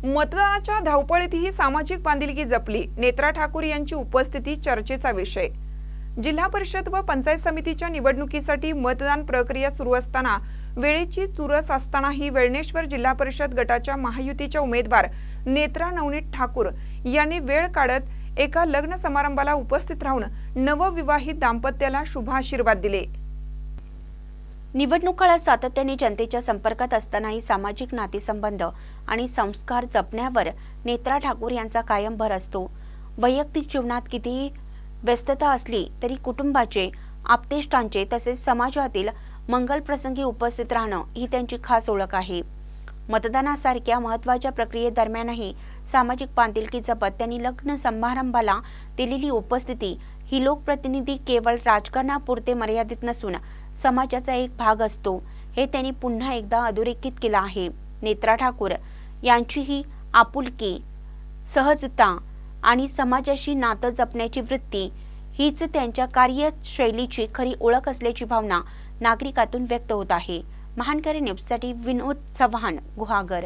मतदानाच्या धावपळीतही सामाजिक बांधिलकी जपली। नेत्रा ठाकूर यांची उपस्थिती चर्चेचा विषय। जिल्हा परिषद व पंचायत समितीच्या निवडणुकीसाठी मतदान प्रक्रिया सुरू असताना वेळेची चुरस असतानाही वेळणेश्वर जिल्हा परिषद गटाच्या महायुतीच्या उमेदवार नेत्रा नवनीत ठाकूर यांनी वेळ काढत एका लग्न समारंभाला उपस्थित राहून नवविवाहित दाम्पत्याला शुभाशीर्वाद दिले। निवडणूक काळात सातत्याने जनतेच्या संपर्कात असतानाही सामाजिक नातेसंबंध आणि संस्कार जपण्यावर नेत्रा ठाकूर यांचा कायम भर असतो। वैयक्तिक जीवनात कितीही व्यस्तता असली तरी कुटुंबाचे, आप्तेष्टांचे तसेच समाजातील मंगल प्रसंगी उपस्थित राहणं ही त्यांची खास ओळख आहे। मतदानासारख्या महत्त्वाच्या प्रक्रियेदरम्यानही सामाजिक बांधिलकी जपत त्यांनी लग्न समारंभाला दिलेली उपस्थिती ही लोकप्रतिनिधी केवळ राजकारणापुरते मर्यादित नसून समाजाचा एक भाग असतो हे त्यांनी पुन्हा एकदा अधोरेखित केलं आहे। नेत्रा ठाकूर यांची ही आपुलकी, सहजता आणि समाजाशी नातं जपण्याची वृत्ती हीच त्यांच्या कार्यशैलीची खरी ओळख असल्याची भावना नागरिकातून व्यक्त होत आहे। महानकरी न्यूजसाठी विनोद चव्हाण, गुहागर।